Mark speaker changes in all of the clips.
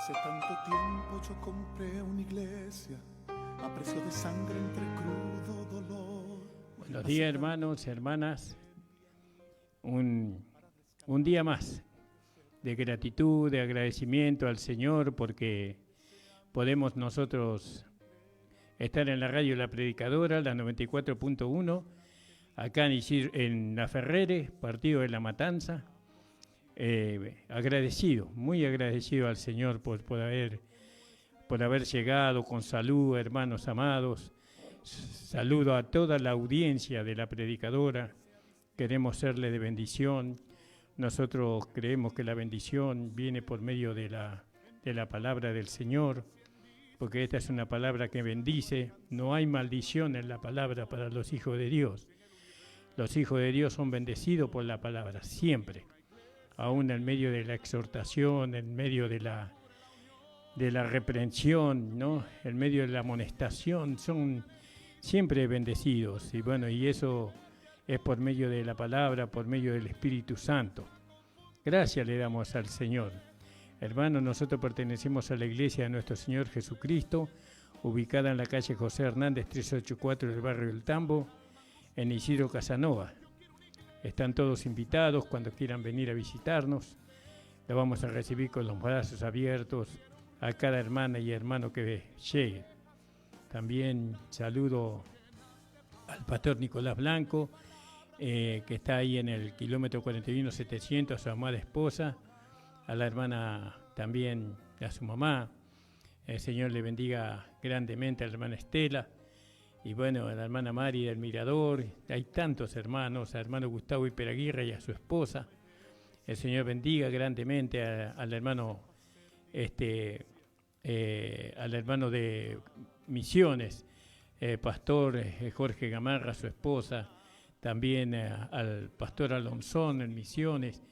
Speaker 1: Hace tanto tiempo yo compré una iglesia a precio de sangre entre crudo dolor.
Speaker 2: Buenos días, hermanos, hermanas. Un día más de gratitud, de agradecimiento al Señor porque podemos nosotros estar en la radio La Predicadora, la 94.1, acá en La Ferrere, partido de La Matanza. Agradecido, muy agradecido al Señor por haber llegado con salud, hermanos amados. Saludo a toda la audiencia de La Predicadora. Queremos serle de bendición. Nosotros creemos que la bendición viene por medio de la palabra del Señor, porque esta es una palabra que bendice. No hay maldición en la palabra para los hijos de Dios. Los hijos de Dios son bendecidos por la palabra, siempre. Aún en medio de la exhortación, en medio de la reprensión, ¿no? En medio de la amonestación, son siempre bendecidos. Y bueno, y eso es por medio de la palabra, por medio del Espíritu Santo. Gracias le damos al Señor. Hermanos, nosotros pertenecemos a la Iglesia de Nuestro Señor Jesucristo, ubicada en la calle José Hernández 384 del barrio del Tambo, en Isidro Casanova. Están todos invitados cuando quieran venir a visitarnos. Los vamos a recibir con los brazos abiertos a cada hermana y hermano que llegue. También saludo al pastor Nicolás Blanco, que está ahí en el kilómetro 41-700, a su amada esposa, a la hermana también, a su mamá. El Señor le bendiga grandemente a la hermana Estela. Y bueno, a la hermana Mari del Mirador. Hay tantos hermanos, al hermano Gustavo Iperaguirre y a su esposa. El Señor bendiga grandemente al hermano de Misiones, pastor Jorge Gamarra, su esposa. También al pastor Alonzón en Misiones.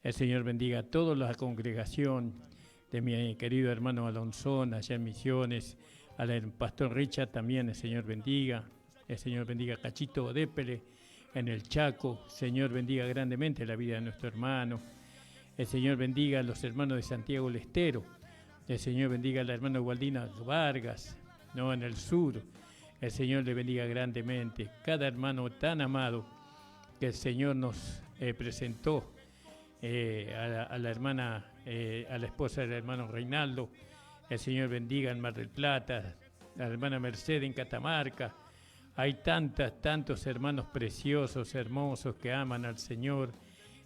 Speaker 2: El Señor bendiga a toda la congregación de mi querido hermano Alonzón allá en Misiones. Al pastor Richard también, el Señor bendiga. El Señor bendiga a Cachito Odépele en el Chaco. Señor bendiga grandemente la vida de nuestro hermano. El Señor bendiga a los hermanos de Santiago del Estero. El Señor bendiga a la hermana Gualdina Vargas, ¿no? En el sur. El Señor le bendiga grandemente. Cada hermano tan amado que el Señor nos presentó. A la hermana, a la esposa del hermano Reinaldo. El Señor bendiga en Mar del Plata, la hermana Mercedes en Catamarca. Hay tantos hermanos preciosos, hermosos, que aman al Señor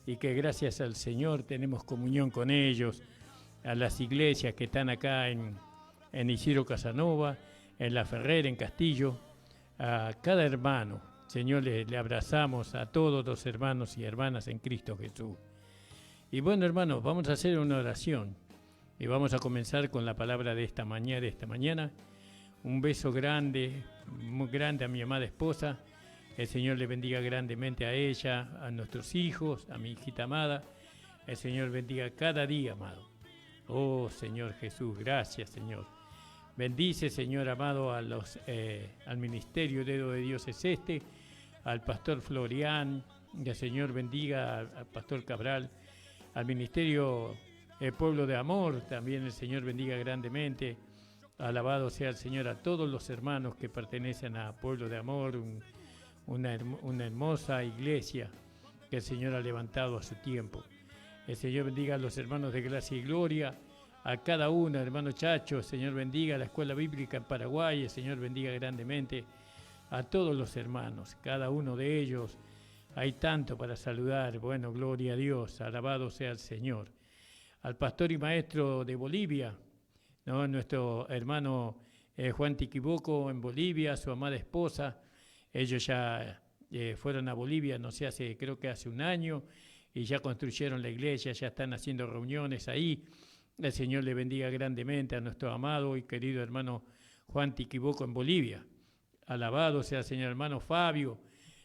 Speaker 2: y que gracias al Señor tenemos comunión con ellos. A las iglesias que están acá en Isidro Casanova, en La Ferrere, en Castillo, a cada hermano. Señor, le abrazamos a todos los hermanos y hermanas en Cristo Jesús. Y bueno, hermanos, vamos a hacer una oración. Y vamos a comenzar con la palabra de esta mañana. Un beso grande, muy grande a mi amada esposa. El Señor le bendiga grandemente a ella, a nuestros hijos, a mi hijita amada. El Señor bendiga cada día, amado. Oh, Señor Jesús, gracias, Señor. Bendice, Señor amado, al ministerio Dedo de Dios es este, al pastor Florián. Y el Señor bendiga al pastor Cabral, al ministerio El Pueblo de Amor, también el Señor bendiga grandemente. Alabado sea el Señor a todos los hermanos que pertenecen a Pueblo de Amor, una hermosa iglesia que el Señor ha levantado a su tiempo. El Señor bendiga a los hermanos de Gracia y Gloria, a cada uno, hermano Chacho. El Señor bendiga a la Escuela Bíblica en Paraguay. El Señor bendiga grandemente a todos los hermanos, cada uno de ellos. Hay tanto para saludar. Bueno, gloria a Dios, alabado sea el Señor. Al pastor y maestro de Bolivia, ¿no? Nuestro hermano Juan Tiquiboco en Bolivia, su amada esposa. Ellos ya fueron a Bolivia, no sé, creo que hace un año, y ya construyeron la iglesia, ya están haciendo reuniones ahí. El Señor le bendiga grandemente a nuestro amado y querido hermano Juan Tiquiboco en Bolivia. Alabado sea el Señor. Hermano Fabio,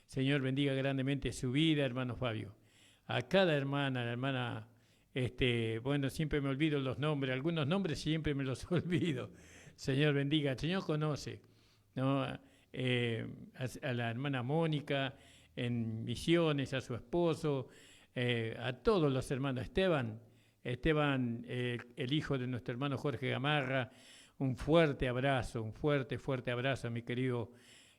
Speaker 2: Señor bendiga grandemente su vida, hermano Fabio. A cada hermana, la hermana... bueno, siempre me olvido los nombres, algunos nombres siempre me los olvido. Señor bendiga, el Señor conoce, ¿no? A la hermana Mónica en Misiones, a su esposo, a todos los hermanos. Esteban, Esteban, el hijo de nuestro hermano Jorge Gamarra, un fuerte abrazo, un fuerte abrazo a mi querido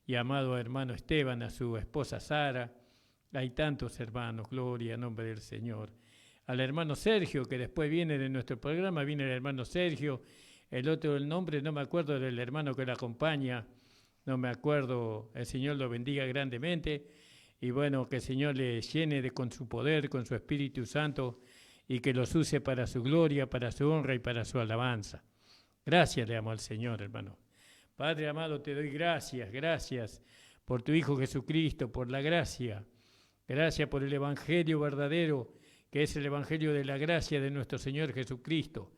Speaker 2: y amado hermano Esteban, a su esposa Sara. Hay tantos hermanos, gloria a nombre del Señor. Al hermano Sergio, que después viene de nuestro programa, viene el hermano Sergio. El otro, el nombre, no me acuerdo del hermano que lo acompaña, no me acuerdo, el Señor lo bendiga grandemente. Y bueno, que el Señor le llene con su poder, con su Espíritu Santo, y que los use para su gloria, para su honra y para su alabanza. Gracias le amo al Señor, hermano. Padre amado, te doy gracias por tu Hijo Jesucristo, por la gracia. Gracias por el Evangelio verdadero, que es el Evangelio de la gracia de nuestro Señor Jesucristo.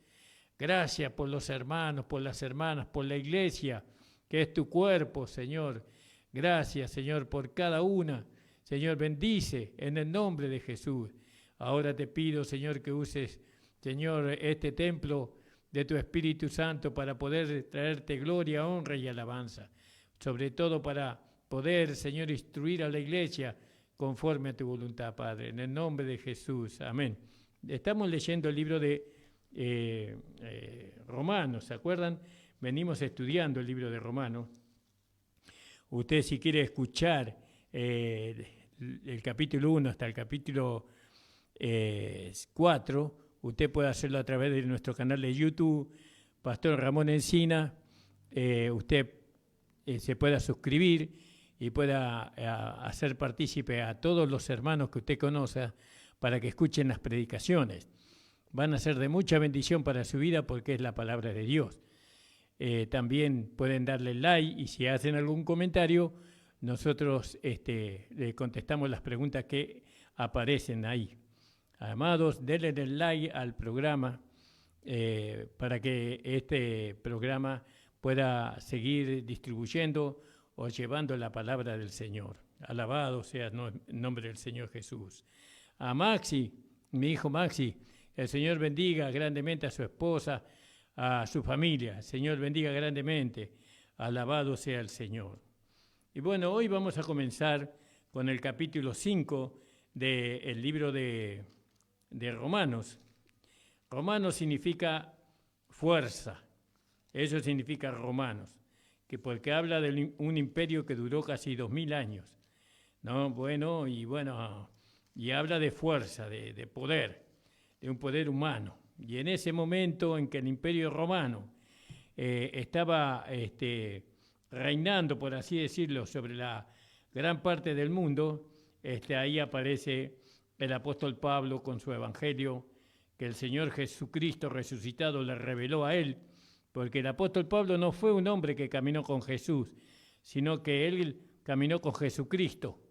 Speaker 2: Gracias por los hermanos, por las hermanas, por la iglesia, que es tu cuerpo, Señor. Gracias, Señor, por cada una. Señor, bendice en el nombre de Jesús. Ahora te pido, Señor, que uses, Señor, este templo de tu Espíritu Santo para poder traerte gloria, honra y alabanza. Sobre todo para poder, Señor, instruir a la iglesia conforme a tu voluntad, Padre. En el nombre de Jesús. Amén. Estamos leyendo el libro de Romanos, ¿se acuerdan? Venimos estudiando el libro de Romanos. Usted, si quiere escuchar el capítulo 1 hasta el capítulo 4, usted puede hacerlo a través de nuestro canal de YouTube, Pastor Ramón Encina. Usted se pueda suscribir y pueda hacer partícipe a todos los hermanos que usted conoce para que escuchen las predicaciones. Van a ser de mucha bendición para su vida porque es la palabra de Dios. También pueden darle like y si hacen algún comentario, nosotros le contestamos las preguntas que aparecen ahí. Amados, denle el like al programa para que este programa pueda seguir distribuyendo o llevando la palabra del Señor. Alabado sea el nombre del Señor Jesús. A Maxi, mi hijo Maxi, el Señor bendiga grandemente a su esposa, a su familia. El Señor bendiga grandemente. Alabado sea el Señor. Y bueno, hoy vamos a comenzar con el capítulo 5 del libro de Romanos. Romanos significa fuerza. Eso significa Romanos. Que porque habla de un imperio que duró casi 2000 años. ¿No? Bueno, y habla de fuerza, de poder, de un poder humano. Y en ese momento en que el imperio romano estaba reinando, por así decirlo, sobre la gran parte del mundo, ahí aparece el apóstol Pablo con su evangelio, que el Señor Jesucristo resucitado le reveló a él, porque el apóstol Pablo no fue un hombre que caminó con Jesús, sino que él caminó con Jesucristo,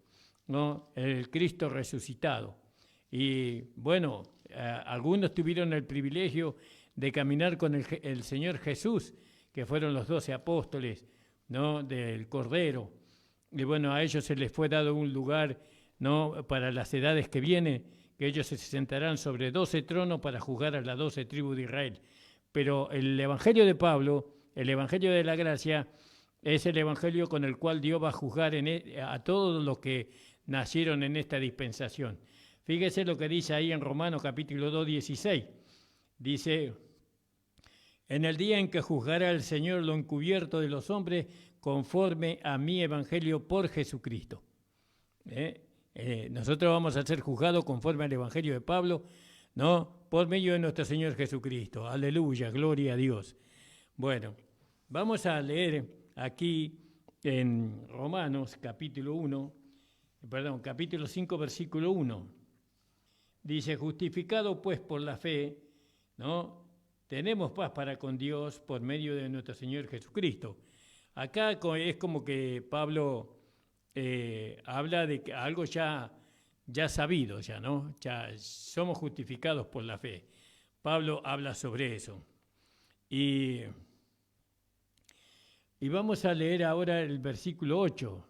Speaker 2: ¿no? El Cristo resucitado. Y bueno, algunos tuvieron el privilegio de caminar con el Señor Jesús, que fueron los 12 apóstoles, ¿no? Del Cordero. Y bueno, a ellos se les fue dado un lugar, ¿no? Para las edades que vienen, que ellos se sentarán sobre 12 tronos para juzgar a las 12 tribus de Israel. Pero el evangelio de Pablo, el evangelio de la gracia, es el evangelio con el cual Dios va a juzgar a todos los que nacieron en esta dispensación. Fíjese lo que dice ahí en Romanos capítulo 2, 16. Dice, en el día en que juzgará el Señor lo encubierto de los hombres conforme a mi evangelio por Jesucristo. Nosotros vamos a ser juzgados conforme al evangelio de Pablo, ¿no? Por medio de nuestro Señor Jesucristo. Aleluya, gloria a Dios. Bueno, vamos a leer aquí en Romanos capítulo 5, versículo 1. Dice, justificado pues por la fe, ¿no? Tenemos paz para con Dios por medio de nuestro Señor Jesucristo. Acá es como que Pablo habla de algo ya sabido, ¿no? Ya somos justificados por la fe. Pablo habla sobre eso. Y vamos a leer ahora el versículo 8.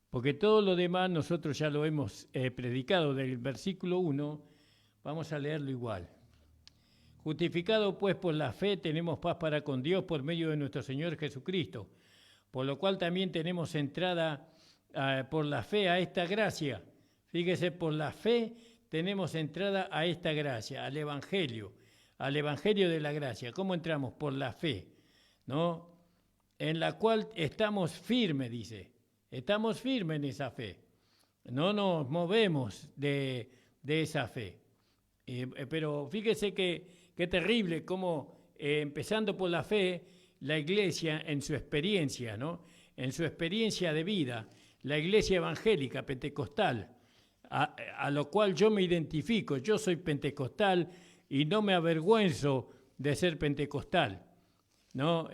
Speaker 2: Porque todo lo demás nosotros ya lo hemos predicado del versículo 1, vamos a leerlo igual. Justificado pues por la fe tenemos paz para con Dios por medio de nuestro Señor Jesucristo, por lo cual también tenemos entrada por la fe a esta gracia. Fíjese, por la fe tenemos entrada a esta gracia, al Evangelio de la gracia. ¿Cómo entramos? Por la fe, ¿no? En la cual estamos firmes, dice. Estamos firmes en esa fe. No nos movemos de esa fe. Pero fíjese qué terrible cómo, empezando por la fe, la iglesia en su experiencia, ¿no? En su experiencia de vida, la iglesia evangélica pentecostal, a lo cual yo me identifico. Yo soy pentecostal y no me avergüenzo de ser pentecostal, ¿no?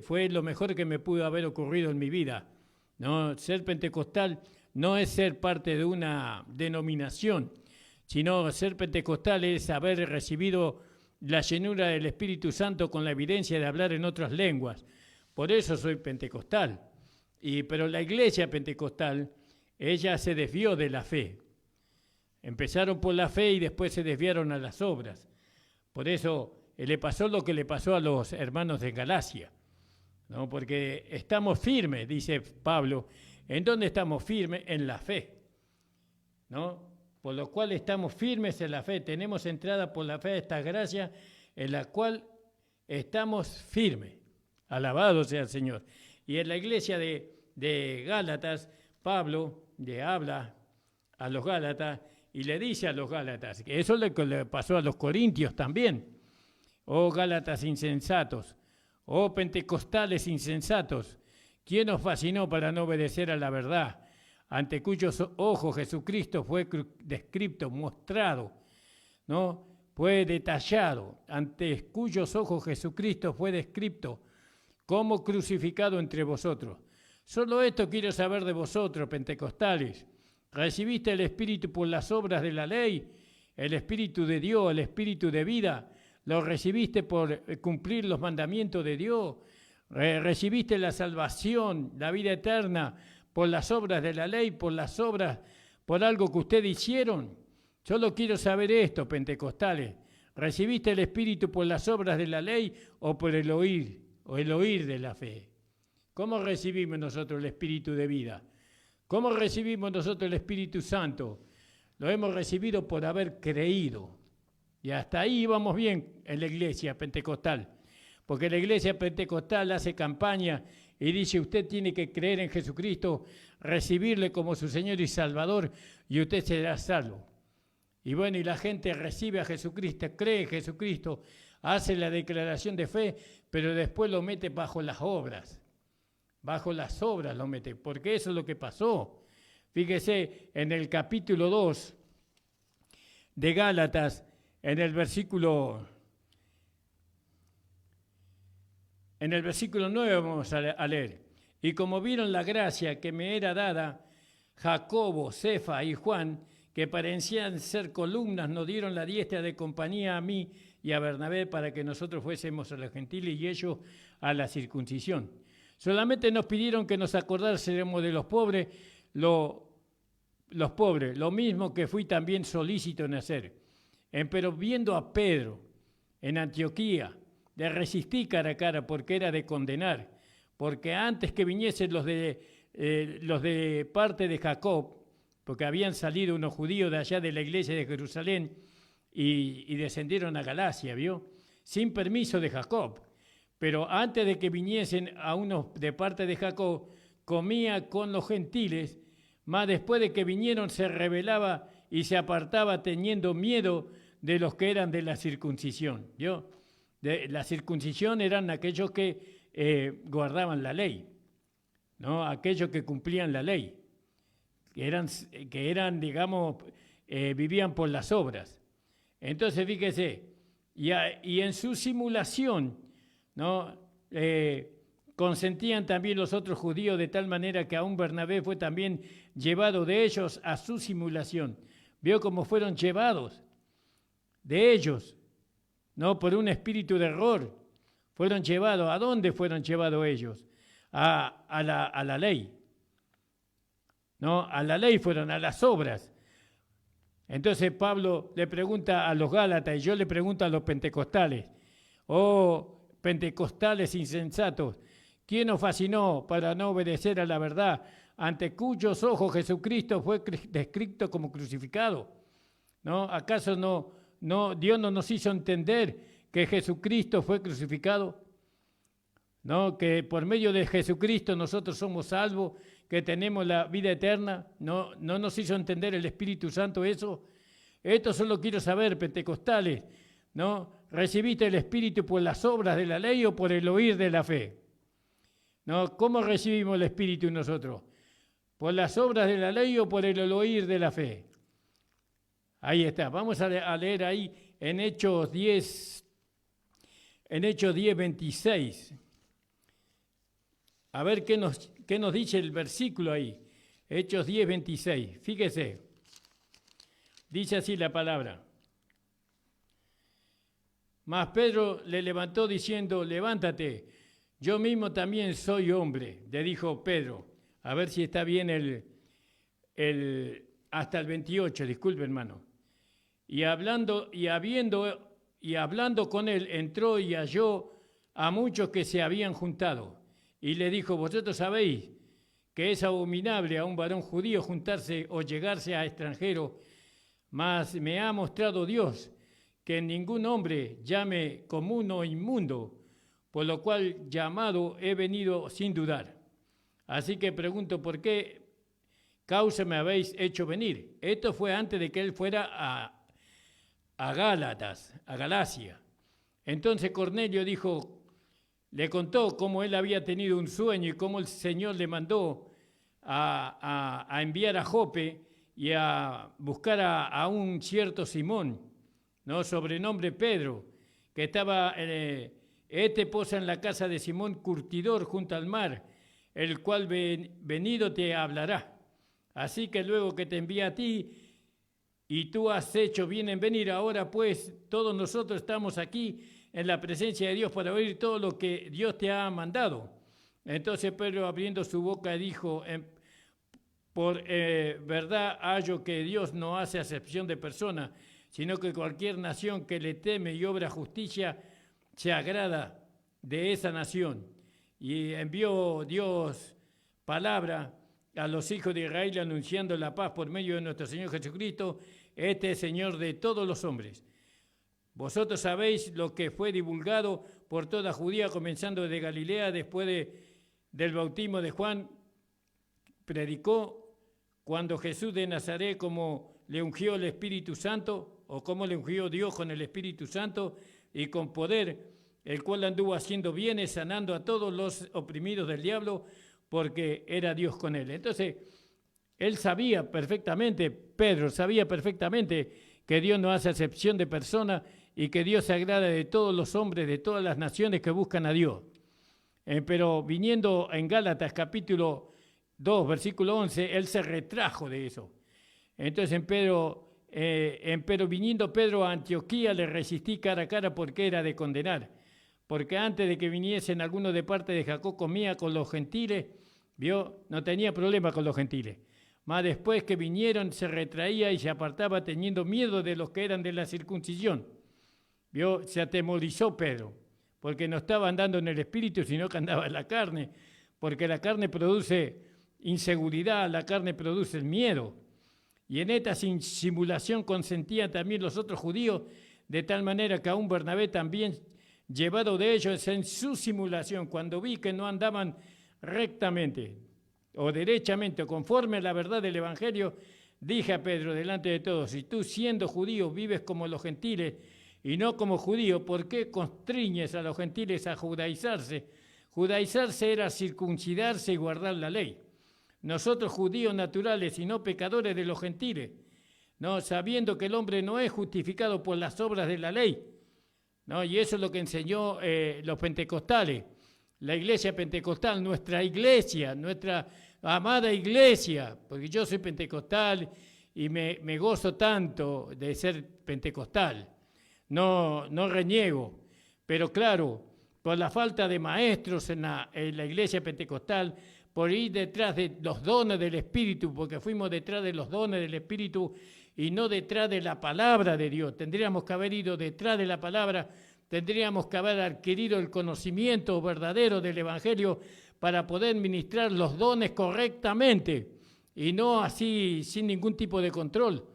Speaker 2: Fue lo mejor que me pudo haber ocurrido en mi vida, ¿no? Ser pentecostal no es ser parte de una denominación, sino ser pentecostal es haber recibido la llenura del Espíritu Santo con la evidencia de hablar en otras lenguas. Por eso soy pentecostal. Pero la iglesia pentecostal, ella se desvió de la fe. Empezaron por la fe y después se desviaron a las obras. Por eso le pasó lo que le pasó a los hermanos de Galacia, ¿no? Porque estamos firmes, dice Pablo. ¿En dónde estamos firmes? En la fe, ¿no? Por lo cual estamos firmes en la fe. Tenemos entrada por la fe a esta gracia en la cual estamos firmes. Alabado sea el Señor. Y en la iglesia de Gálatas, Pablo le habla a los Gálatas y le dice a los Gálatas, que eso es lo que le pasó a los corintios también. Oh Gálatas insensatos, oh pentecostales insensatos, ¿quién os fascinó para no obedecer a la verdad? Ante cuyos ojos Jesucristo fue descrito, mostrado, ¿no? Fue detallado, ante cuyos ojos Jesucristo fue descrito como crucificado entre vosotros. Solo esto quiero saber de vosotros, pentecostales. ¿Recibiste el Espíritu por las obras de la ley? El Espíritu de Dios, el Espíritu de vida. ¿Lo recibiste por cumplir los mandamientos de Dios? ¿Recibiste la salvación, la vida eterna, por las obras de la ley, por las obras, por algo que ustedes hicieron? Solo quiero saber esto, pentecostales. ¿Recibiste el Espíritu por las obras de la ley o por el oír de la fe? ¿Cómo recibimos nosotros el Espíritu de vida? ¿Cómo recibimos nosotros el Espíritu Santo? Lo hemos recibido por haber creído. Y hasta ahí vamos bien en la iglesia pentecostal. Porque la iglesia pentecostal hace campaña y dice, usted tiene que creer en Jesucristo, recibirle como su Señor y Salvador, y usted será salvo. Y bueno, y la gente recibe a Jesucristo, cree en Jesucristo, hace la declaración de fe, pero después lo mete bajo las obras. Bajo las obras lo mete, porque eso es lo que pasó. Fíjese, en el capítulo 2 de Gálatas, en el versículo 9 vamos a leer. Y como vieron la gracia que me era dada, Jacobo, Cefa y Juan, que parecían ser columnas, nos dieron la diestra de compañía a mí y a Bernabé para que nosotros fuésemos a los gentiles y ellos a la circuncisión. Solamente nos pidieron que nos acordásemos de los pobres, los pobres, lo mismo que fui también solícito en hacer. Pero viendo a Pedro en Antioquía, le resistí cara a cara porque era de condenar, porque antes que viniesen los de parte de Jacob, porque habían salido unos judíos de allá de la iglesia de Jerusalén y descendieron a Galacia, ¿vio? Sin permiso de Jacob. Pero antes de que viniesen a unos de parte de Jacob, comía con los gentiles, mas después de que vinieron se rebelaba y se apartaba teniendo miedo de los que eran de la circuncisión. ¿Vio? La circuncisión eran aquellos que guardaban la ley, ¿no? Aquellos que cumplían la ley, que eran digamos, vivían por las obras. Entonces, fíjese, y en su simulación, ¿no? Consentían también los otros judíos de tal manera que aún Bernabé fue también llevado de ellos a su simulación. Vio cómo fueron llevados de ellos, no por un espíritu de error. Fueron llevados. ¿A dónde fueron llevados ellos? A la ley. No, a la ley fueron, a las obras. Entonces Pablo le pregunta a los Gálatas y yo le pregunto a los pentecostales. Oh, pentecostales insensatos, ¿quién os fascinó para no obedecer a la verdad, ante cuyos ojos Jesucristo fue descrito como crucificado? ¿No? ¿Acaso Dios no nos hizo entender que Jesucristo fue crucificado? ¿No? Que por medio de Jesucristo nosotros somos salvos, que tenemos la vida eterna. ¿No nos hizo entender el Espíritu Santo eso? Esto solo quiero saber, pentecostales, ¿no? ¿Recibiste el Espíritu por las obras de la ley o por el oír de la fe? ¿No? ¿Cómo recibimos el Espíritu nosotros? ¿Por las obras de la ley o por el oír de la fe? Ahí está. Vamos a leer ahí en Hechos 10, 26. A ver qué nos dice el versículo ahí. Hechos 10, 26. Fíjese. Dice así la palabra. Mas Pedro le levantó diciendo, levántate, yo mismo también soy hombre, le dijo Pedro. A ver si está bien hasta el 28, disculpe hermano. Y hablando con él, entró y halló a muchos que se habían juntado. Y le dijo, vosotros sabéis que es abominable a un varón judío juntarse o llegarse a extranjero, mas me ha mostrado Dios que ningún hombre llame común o inmundo, por lo cual llamado he venido sin dudar. Así que pregunto, ¿por qué causa me habéis hecho venir? Esto fue antes de que él fuera a Galacia. Entonces Cornelio le contó cómo él había tenido un sueño y cómo el Señor le mandó a enviar a Jope y a buscar a un cierto Simón, ¿no? Sobrenombre Pedro, que estaba, posa en la casa de Simón curtidor junto al mar, el cual venido te hablará. Así que luego que te envía a ti, y tú has hecho bien en venir, ahora pues todos nosotros estamos aquí en la presencia de Dios para oír todo lo que Dios te ha mandado. Entonces Pedro abriendo su boca dijo, por verdad hallo que Dios no hace acepción de persona, sino que cualquier nación que le teme y obra justicia se agrada de esa nación. Y envió Dios palabra a los hijos de Israel anunciando la paz por medio de nuestro Señor Jesucristo, este es Señor de todos los hombres. Vosotros sabéis lo que fue divulgado por toda Judía, comenzando de Galilea, después del bautismo de Juan, predicó cuando Jesús de Nazaret, como le ungió el Espíritu Santo, o como le ungió Dios con el Espíritu Santo y con poder, el cual anduvo haciendo bienes, sanando a todos los oprimidos del diablo, porque era Dios con él. Entonces, él sabía perfectamente, Pedro sabía perfectamente que Dios no hace acepción de personas y que Dios se agrada de todos los hombres, de todas las naciones que buscan a Dios. Pero viniendo en Gálatas capítulo 2, versículo 11, él se retrajo de eso. Entonces, pero viniendo Pedro a Antioquía, le resistí cara a cara porque era de condenar. Porque antes de que viniesen algunos de parte de Jacob, comía con los gentiles, no tenía problema con los gentiles. Mas después que vinieron, se retraía y se apartaba teniendo miedo de los que eran de la circuncisión. Se atemorizó Pedro, porque no estaba andando en el espíritu, sino que andaba en la carne, porque la carne produce inseguridad, la carne produce el miedo. Y en esta simulación consentían también los otros judíos, de tal manera que aún Bernabé también, llevado de ellos en su simulación, cuando vi que no andaban rectamente o derechamente o conforme a la verdad del Evangelio, dije a Pedro delante de todos, si tú siendo judío vives como los gentiles y no como judío, ¿por qué constriñes a los gentiles a judaizarse? Judaizarse era circuncidarse y guardar la ley. Nosotros judíos naturales y no pecadores de los gentiles, no sabiendo que el hombre no es justificado por las obras de la ley, ¿no? Y eso es lo que enseñó los pentecostales, la iglesia pentecostal, nuestra iglesia, nuestra amada iglesia, porque yo soy pentecostal y me gozo tanto de ser pentecostal, no reniego, pero claro, por la falta de maestros en la iglesia pentecostal, por ir detrás de los dones del Espíritu, porque fuimos detrás de los dones del Espíritu y no detrás de la palabra de Dios. Tendríamos que haber ido detrás de la palabra, tendríamos que haber adquirido el conocimiento verdadero del Evangelio para poder ministrar los dones correctamente y no así sin ningún tipo de control.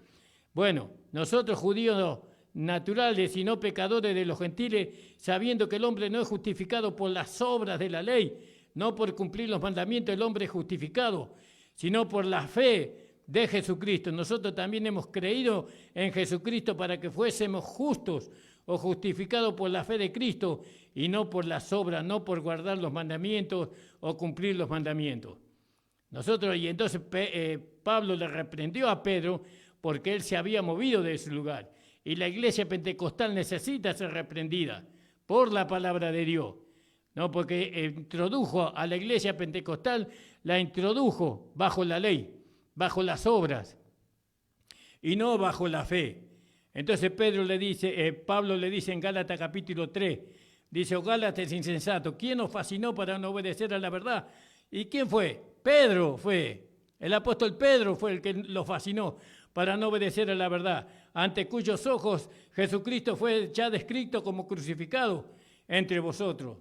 Speaker 2: Bueno, nosotros judíos naturales y no pecadores de los gentiles, sabiendo que el hombre no es justificado por las obras de la ley, no por cumplir los mandamientos el hombre es justificado, sino por la fe de Jesucristo. Nosotros también hemos creído en Jesucristo para que fuésemos justos o justificados por la fe de Cristo y no por las obras, no por guardar los mandamientos o cumplir los mandamientos. Y entonces Pablo le reprendió a Pedro porque él se había movido de ese lugar. Y la iglesia pentecostal necesita ser reprendida por la palabra de Dios, ¿no? Porque introdujo a la iglesia pentecostal, la introdujo bajo la ley, bajo las obras, y no bajo la fe. Entonces Pablo le dice en Gálatas capítulo 3, dice, oh Gálatas insensato, ¿quién os fascinó para no obedecer a la verdad? ¿Y quién fue? Pedro fue, el apóstol Pedro fue el que los fascinó para no obedecer a la verdad, ante cuyos ojos Jesucristo fue ya descrito como crucificado entre vosotros.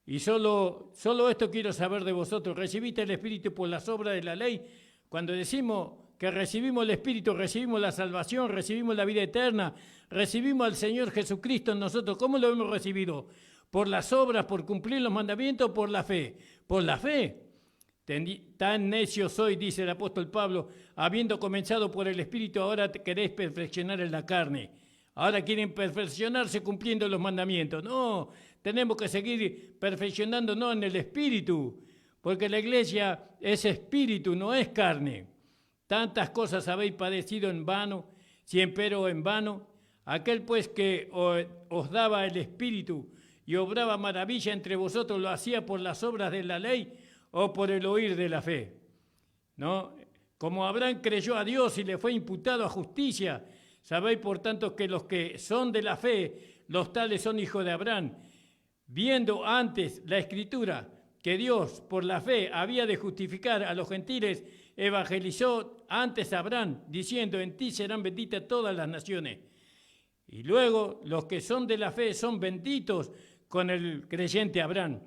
Speaker 2: Y solo esto quiero saber de vosotros, ¿recibiste el Espíritu por las obras de la ley? Cuando decimos que recibimos el Espíritu, recibimos la salvación, recibimos la vida eterna, recibimos al Señor Jesucristo en nosotros, ¿cómo lo hemos recibido? ¿Por las obras, por cumplir los mandamientos, por la fe? Por la fe. Tan necio soy, dice el apóstol Pablo, habiendo comenzado por el Espíritu, ahora queréis perfeccionar en la carne. Ahora quieren perfeccionarse cumpliendo los mandamientos. No, tenemos que seguir perfeccionándonos en el Espíritu, porque la iglesia es Espíritu, no es carne. Tantas cosas habéis padecido en vano, si empero en vano. Aquel pues que os daba el Espíritu y obraba maravilla entre vosotros, ¿lo hacía por las obras de la ley o por el oír de la fe? ¿No? Como Abraham creyó a Dios y le fue imputado a justicia, sabéis por tanto que los que son de la fe, los tales son hijos de Abraham. Viendo antes la Escritura que Dios por la fe había de justificar a los gentiles, evangelizó antes a Abraham, diciendo, en ti serán benditas todas las naciones. Y luego los que son de la fe son benditos con el creyente Abraham.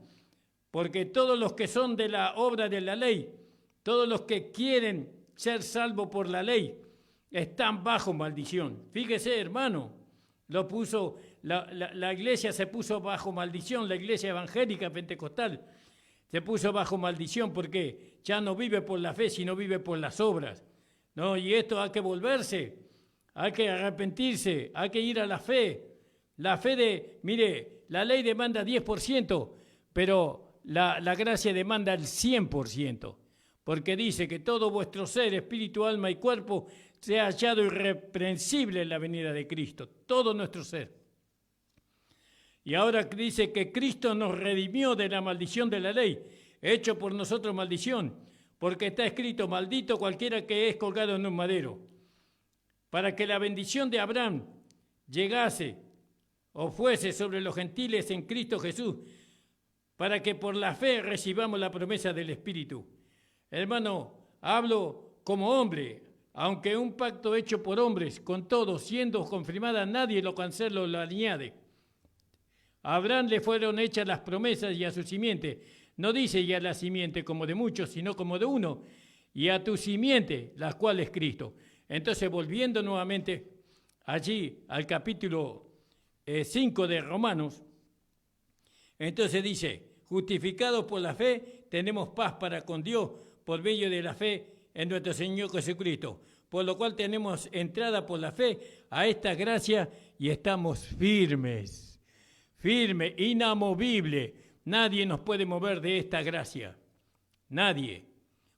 Speaker 2: Porque todos los que son de la obra de la ley, todos los que quieren ser salvos por la ley, están bajo maldición. Fíjese, hermano, la iglesia se puso bajo maldición, la iglesia evangélica pentecostal se puso bajo maldición porque ya no vive por la fe, sino vive por las obras. ¿No? Y esto hay que volverse, hay que arrepentirse, hay que ir a la fe. La fe mire, la ley demanda 10%, pero la gracia demanda el 100%, porque dice que todo vuestro ser, espíritu, alma y cuerpo sea hallado irreprensible en la venida de Cristo, todo nuestro ser. Y ahora dice que Cristo nos redimió de la maldición de la ley, hecho por nosotros maldición, porque está escrito, maldito cualquiera que es colgado en un madero, para que la bendición de Abraham llegase o fuese sobre los gentiles en Cristo Jesús, para que por la fe recibamos la promesa del Espíritu. Hermano, hablo como hombre, aunque un pacto hecho por hombres, con todos, siendo confirmada, nadie lo cancela o lo añade. A Abraham le fueron hechas las promesas y a su simiente. No dice ya la simiente como de muchos, sino como de uno. Y a tu simiente, la cual es Cristo. Entonces, volviendo nuevamente allí al capítulo 5 de Romanos, entonces dice, justificados por la fe, tenemos paz para con Dios por medio de la fe en nuestro Señor Jesucristo. Por lo cual tenemos entrada por la fe a esta gracia y estamos firmes. Firme, inamovible. Nadie nos puede mover de esta gracia. Nadie.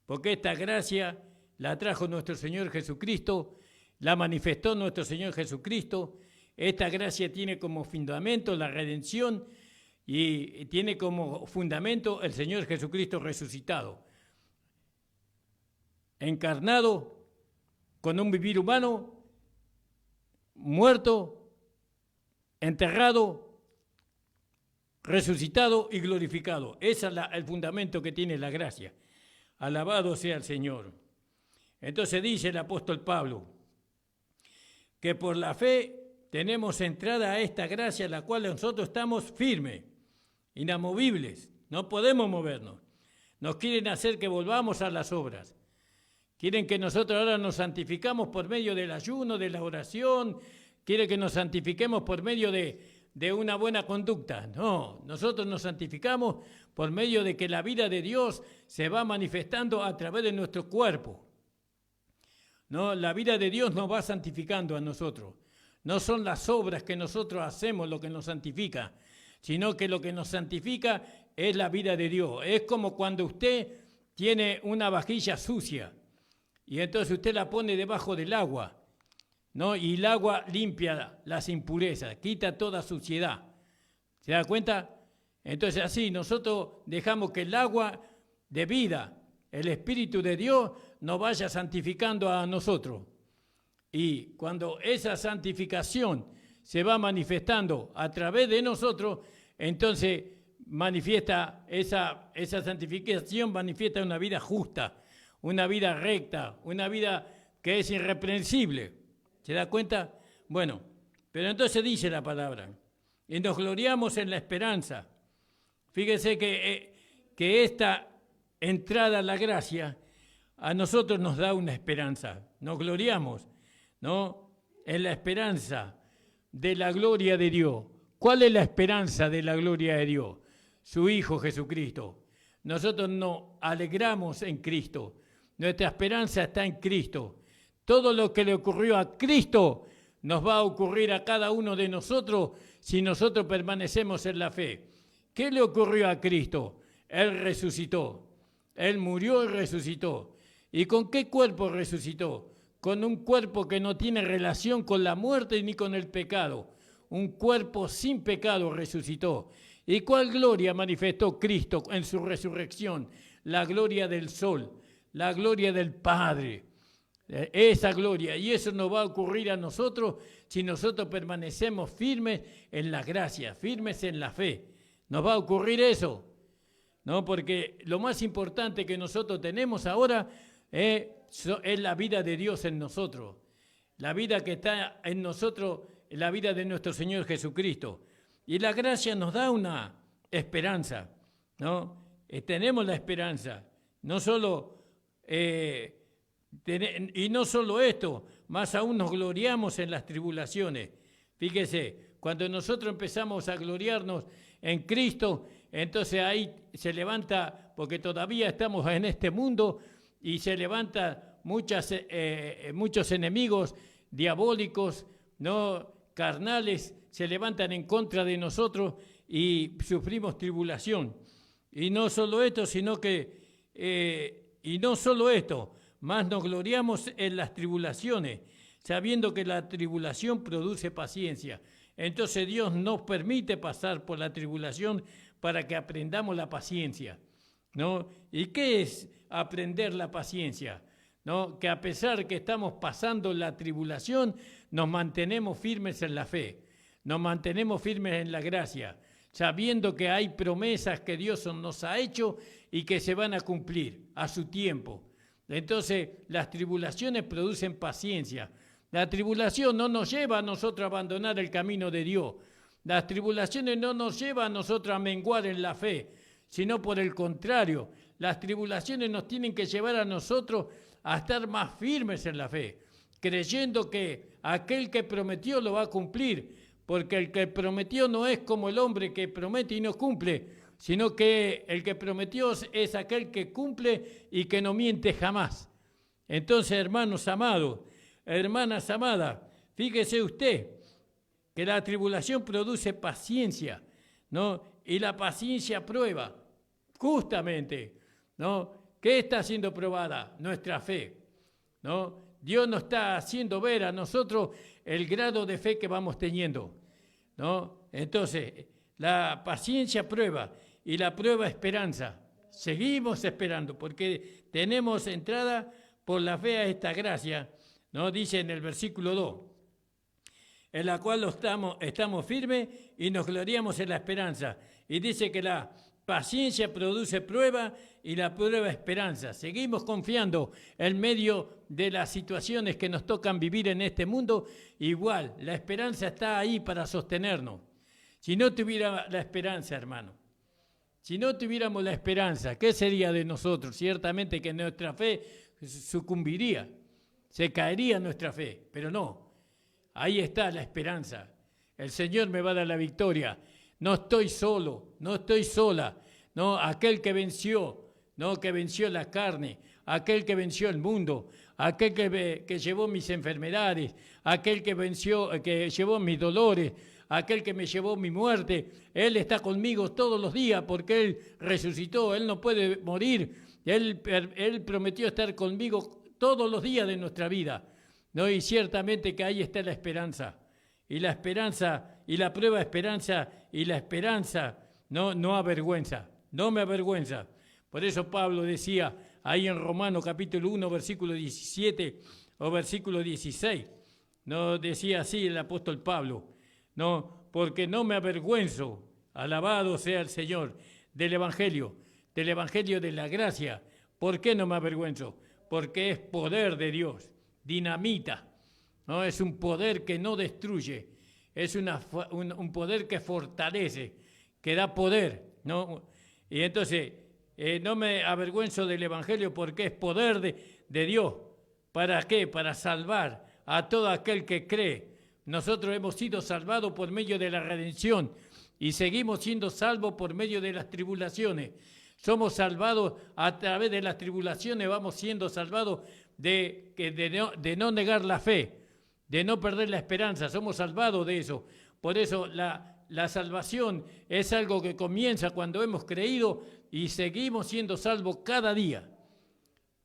Speaker 2: Porque esta gracia la trajo nuestro Señor Jesucristo, la manifestó nuestro Señor Jesucristo. Esta gracia tiene como fundamento la redención y tiene como fundamento el Señor Jesucristo resucitado. Encarnado, con un vivir humano, muerto, enterrado, resucitado y glorificado. Ese es el fundamento que tiene la gracia. Alabado sea el Señor. Entonces dice el apóstol Pablo que por la fe tenemos entrada a esta gracia, la cual nosotros estamos firmes, inamovibles, no podemos movernos. Nos quieren hacer que volvamos a las obras, Quieren que nosotros ahora nos santificamos por medio del ayuno, de la oración. Quieren que nos santifiquemos por medio de una buena conducta. No, nosotros nos santificamos por medio de que la vida de Dios se va manifestando a través de nuestro cuerpo. No, la vida de Dios nos va santificando a nosotros. No son las obras que nosotros hacemos lo que nos santifica, sino que lo que nos santifica es la vida de Dios. Es como cuando usted tiene una vajilla sucia y entonces usted la pone debajo del agua, ¿no? Y el agua limpia las impurezas, quita toda suciedad. ¿Se da cuenta? Entonces así nosotros dejamos que el agua de vida, el Espíritu de Dios, nos vaya santificando a nosotros. Y cuando esa santificación se va manifestando a través de nosotros, entonces manifiesta esa santificación, manifiesta una vida justa, una vida recta, una vida que es irreprensible. ¿Se da cuenta? Bueno, pero entonces dice la palabra, y nos gloriamos en la esperanza. Fíjese que esta entrada a la gracia a nosotros nos da una esperanza. Nos gloriamos, ¿no? En la esperanza de la gloria de Dios. ¿Cuál es la esperanza de la gloria de Dios? Su Hijo Jesucristo. Nosotros nos alegramos en Cristo. Nuestra esperanza está en Cristo. Todo lo que le ocurrió a Cristo nos va a ocurrir a cada uno de nosotros si nosotros permanecemos en la fe. ¿Qué le ocurrió a Cristo? Él resucitó. Él murió y resucitó. ¿Y con qué cuerpo resucitó? Con un cuerpo que no tiene relación con la muerte ni con el pecado. Un cuerpo sin pecado resucitó. ¿Y cuál gloria manifestó Cristo en su resurrección? La gloria del sol, la gloria del Padre. Esa gloria, y eso nos va a ocurrir a nosotros si nosotros permanecemos firmes en la gracia, firmes en la fe. Nos va a ocurrir eso, ¿no? Porque lo más importante que nosotros tenemos ahora es la vida de Dios en nosotros, la vida que está en nosotros, la vida de nuestro Señor Jesucristo. Y la gracia nos da una esperanza, ¿no? Tenemos la esperanza, no solo... y no solo esto, más aún nos gloriamos en las tribulaciones. Fíjese, cuando nosotros empezamos a gloriarnos en Cristo, entonces ahí se levanta, porque todavía estamos en este mundo, y se levantan muchos enemigos diabólicos, no carnales, se levantan en contra de nosotros y sufrimos tribulación. Y no solo esto, sino que, más nos gloriamos en las tribulaciones, sabiendo que la tribulación produce paciencia. Entonces Dios nos permite pasar por la tribulación para que aprendamos la paciencia, ¿no? ¿Y qué es aprender la paciencia? ¿No? Que a pesar que estamos pasando la tribulación, nos mantenemos firmes en la fe, nos mantenemos firmes en la gracia, sabiendo que hay promesas que Dios nos ha hecho y que se van a cumplir a su tiempo. Entonces, las tribulaciones producen paciencia. La tribulación no nos lleva a nosotros a abandonar el camino de Dios. Las tribulaciones no nos llevan a nosotros a menguar en la fe, sino por el contrario. Las tribulaciones nos tienen que llevar a nosotros a estar más firmes en la fe, creyendo que aquel que prometió lo va a cumplir, porque el que prometió no es como el hombre que promete y no cumple, sino que el que prometió es aquel que cumple y que no miente jamás. Entonces, hermanos amados, hermanas amadas, fíjese usted que la tribulación produce paciencia, ¿no? Y la paciencia prueba, justamente, ¿no? ¿Qué está siendo probada? Nuestra fe, ¿no? Dios nos está haciendo ver a nosotros el grado de fe que vamos teniendo, ¿no? Entonces, la paciencia prueba y la prueba esperanza. Seguimos esperando porque tenemos entrada por la fe a esta gracia, ¿no? Dice en el versículo 2, en la cual estamos firmes y nos gloriamos en la esperanza. Y dice que la paciencia produce prueba y la prueba esperanza. Seguimos confiando en medio de las situaciones que nos tocan vivir en este mundo. Igual, la esperanza está ahí para sostenernos. Si no tuviera la esperanza, hermano, si no tuviéramos la esperanza, ¿qué sería de nosotros? Ciertamente que nuestra fe sucumbiría, se caería nuestra fe, pero no, ahí está la esperanza. El Señor me va a dar la victoria. No estoy solo, no estoy sola. No, aquel que venció, no, que venció la carne, aquel que venció el mundo, aquel que llevó mis enfermedades, aquel que venció, que llevó mis dolores, aquel que me llevó mi muerte. Él está conmigo todos los días porque Él resucitó, Él no puede morir. Él prometió estar conmigo todos los días de nuestra vida. ¿No? Y ciertamente que ahí está la esperanza. Y la esperanza, y la prueba esperanza, y la esperanza no avergüenza, no me avergüenza. Por eso Pablo decía ahí en Romanos capítulo 1, versículo 17 o versículo 16, no decía así el apóstol Pablo, no, porque no me avergüenzo, alabado sea el Señor, del Evangelio de la gracia. ¿Por qué no me avergüenzo? Porque es poder de Dios, dinamita. No, es un poder que no destruye, es un poder que fortalece, que da poder, ¿no? Y entonces, no me avergüenzo del Evangelio porque es poder de Dios. ¿Para qué? Para salvar a todo aquel que cree. Nosotros hemos sido salvados por medio de la redención y seguimos siendo salvos por medio de las tribulaciones. Somos salvados a través de las tribulaciones, vamos siendo salvados de no negar la fe, de no perder la esperanza, somos salvados de eso. Por eso la salvación es algo que comienza cuando hemos creído y seguimos siendo salvos cada día.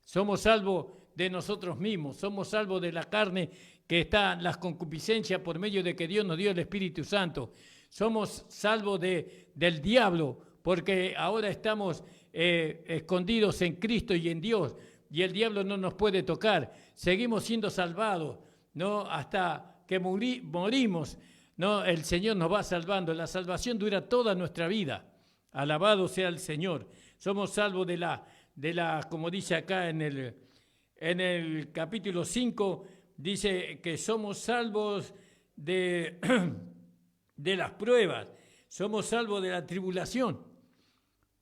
Speaker 2: Somos salvos de nosotros mismos, somos salvos de la carne que está en las concupiscencias por medio de que Dios nos dio el Espíritu Santo. Somos salvos del diablo porque ahora estamos escondidos en Cristo y en Dios y el diablo no nos puede tocar. Seguimos siendo salvados, ¿no? Hasta que morimos, ¿no? El Señor nos va salvando. La salvación dura toda nuestra vida. Alabado sea el Señor. Somos salvos de la, como dice acá en el capítulo 5, dice que somos salvos de las pruebas, somos salvos de la tribulación,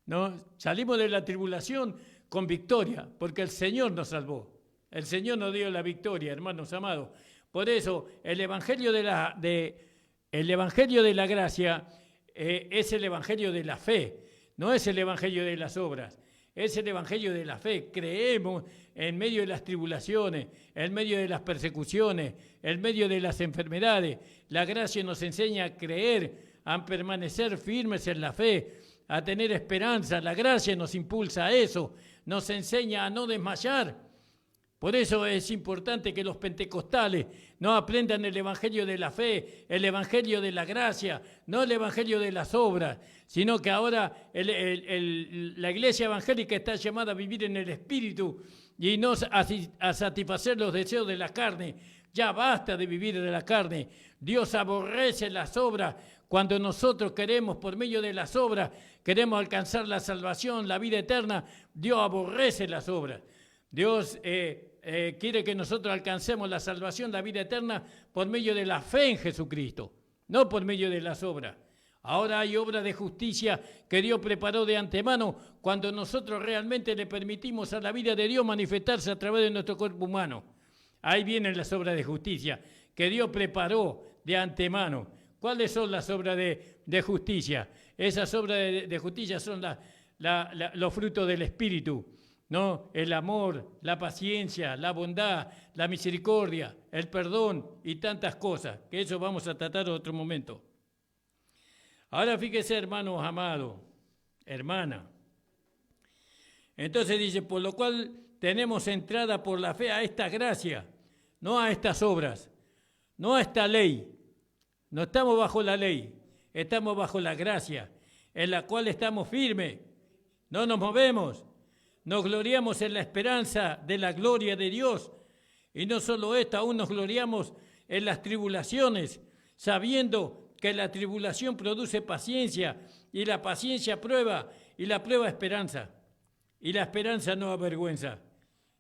Speaker 2: ¿no? Salimos de la tribulación con victoria, porque el Señor nos salvó. El Señor nos dio la victoria, hermanos amados. Por eso, el Evangelio de la gracia es el Evangelio de la fe, no es el Evangelio de las obras, es el Evangelio de la fe. Creemos en medio de las tribulaciones, en medio de las persecuciones, en medio de las enfermedades. La gracia nos enseña a creer, a permanecer firmes en la fe, a tener esperanza. La gracia nos impulsa a eso, nos enseña a no desmayar. Por eso es importante que los pentecostales no aprendan el Evangelio de la fe, el Evangelio de la gracia, no el Evangelio de las obras, sino que ahora la iglesia evangélica está llamada a vivir en el Espíritu y no a satisfacer los deseos de la carne. Ya basta de vivir de la carne. Dios aborrece las obras. Cuando nosotros queremos, por medio de las obras, queremos alcanzar la salvación, la vida eterna, Dios aborrece las obras. Dios quiere que nosotros alcancemos la salvación, la vida eterna, por medio de la fe en Jesucristo, no por medio de las obras. Ahora hay obras de justicia que Dios preparó de antemano cuando nosotros realmente le permitimos a la vida de Dios manifestarse a través de nuestro cuerpo humano. Ahí vienen las obras de justicia que Dios preparó de antemano. ¿Cuáles son las obras de justicia? Esas obras de justicia son los frutos del Espíritu, ¿no? El amor, la paciencia, la bondad, la misericordia, el perdón y tantas cosas, que eso vamos a tratar en otro momento. Ahora fíjese, hermanos amados, hermana. Entonces dice, por lo cual tenemos entrada por la fe a esta gracia, no a estas obras, no a esta ley. No estamos bajo la ley, estamos bajo la gracia, en la cual estamos firmes, no nos movemos. Nos gloriamos en la esperanza de la gloria de Dios. Y no solo esto, aún nos gloriamos en las tribulaciones, sabiendo que la tribulación produce paciencia, y la paciencia prueba, y la prueba esperanza. Y la esperanza no avergüenza.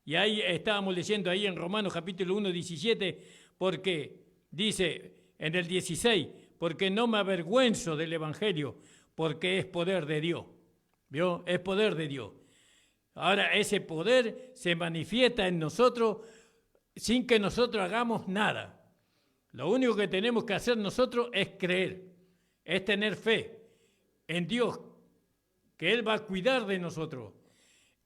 Speaker 2: Y ahí estábamos leyendo ahí en Romanos capítulo 1, 17, porque dice en el 16, porque no me avergüenzo del Evangelio, porque es poder de Dios. ¿Vio? Es poder de Dios. Ahora ese poder se manifiesta en nosotros sin que nosotros hagamos nada. Lo único que tenemos que hacer nosotros es creer, es tener fe en Dios, que Él va a cuidar de nosotros.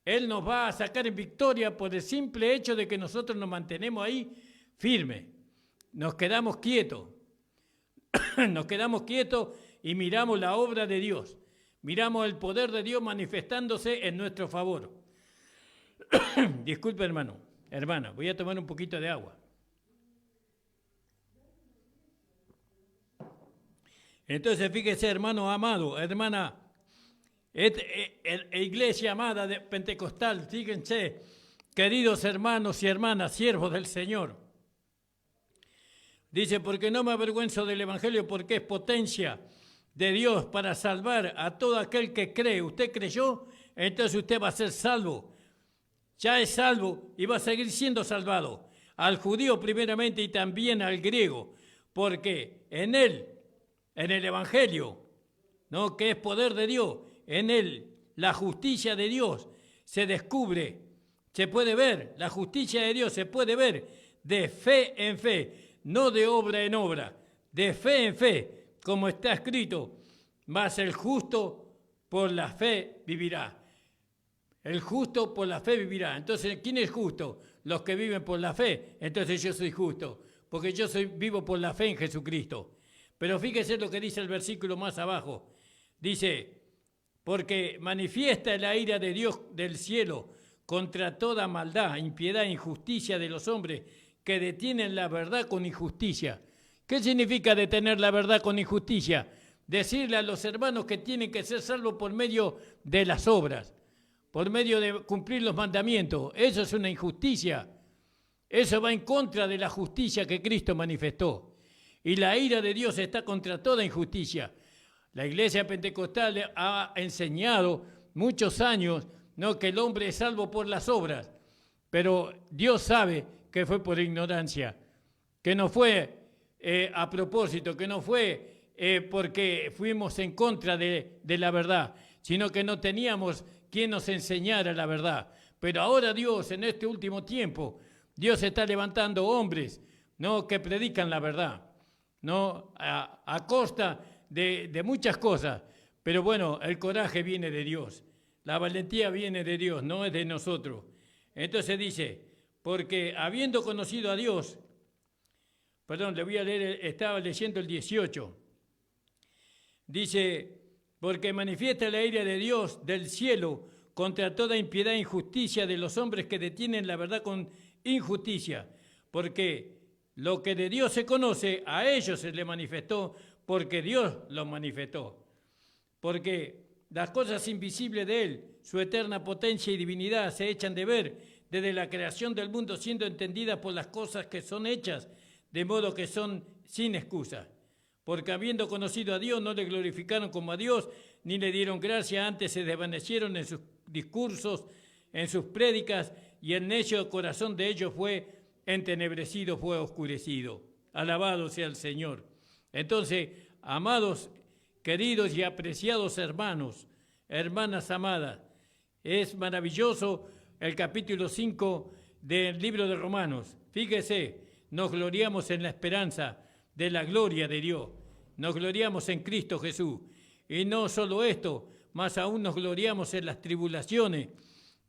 Speaker 2: Él nos va a sacar en victoria por el simple hecho de que nosotros nos mantenemos ahí firmes. Nos quedamos quietos. Nos quedamos quietos y miramos la obra de Dios. Miramos el poder de Dios manifestándose en nuestro favor. Disculpe, hermano. Hermana, voy a tomar un poquito de agua. Entonces, fíjese, hermano amado, hermana, iglesia amada de Pentecostal, fíjense, queridos hermanos y hermanas, siervos del Señor. Dice, porque no me avergüenzo del Evangelio, porque es potencia de Dios para salvar a todo aquel que cree. ¿Usted creyó? Entonces usted va a ser salvo. Ya es salvo y va a seguir siendo salvado. Al judío primeramente y también al griego, porque en él, en el Evangelio, ¿no?, que es poder de Dios, en él la justicia de Dios se descubre, se puede ver, la justicia de Dios se puede ver de fe en fe, no de obra en obra, de fe en fe, como está escrito, mas el justo por la fe vivirá. El justo por la fe vivirá. Entonces, ¿quién es justo? Los que viven por la fe. Entonces yo soy justo, porque yo vivo por la fe en Jesucristo. Pero fíjese lo que dice el versículo más abajo. Dice, porque manifiesta la ira de Dios del cielo contra toda maldad, impiedad e injusticia de los hombres que detienen la verdad con injusticia. ¿Qué significa detener la verdad con injusticia? Decirle a los hermanos que tienen que ser salvos por medio de las obras, por medio de cumplir los mandamientos. Eso es una injusticia. Eso va en contra de la justicia que Cristo manifestó. Y la ira de Dios está contra toda injusticia. La iglesia pentecostal ha enseñado muchos años, ¿no?, que el hombre es salvo por las obras. Pero Dios sabe que fue por ignorancia, que no fue a propósito, que no fue porque fuimos en contra de la verdad, sino que no teníamos quien nos enseñara la verdad. Pero ahora Dios, en este último tiempo, Dios está levantando hombres, ¿no?, que predican la verdad, ¿no?, a costa de muchas cosas. Pero bueno, el coraje viene de Dios, la valentía viene de Dios, no es de nosotros. Entonces dice, porque habiendo conocido a Dios, le voy a leer, estaba leyendo el 18, dice, porque manifiesta la ira de Dios del cielo contra toda impiedad e injusticia de los hombres que detienen la verdad con injusticia, porque lo que de Dios se conoce, a ellos se le manifestó, porque Dios lo manifestó. Porque las cosas invisibles de Él, su eterna potencia y divinidad, se echan de ver desde la creación del mundo, siendo entendidas por las cosas que son hechas, de modo que son sin excusa. Porque habiendo conocido a Dios, no le glorificaron como a Dios, ni le dieron gracia, antes se desvanecieron en sus discursos, en sus prédicas, y el necio corazón de ellos fue entenebrecido, fue oscurecido. Alabado sea el Señor. Entonces, amados, queridos y apreciados hermanos, hermanas amadas, es maravilloso el capítulo 5 del libro de Romanos. Fíjese, nos gloriamos en la esperanza de la gloria de Dios. Nos gloriamos en Cristo Jesús. Y no solo esto, más aún nos gloriamos en las tribulaciones,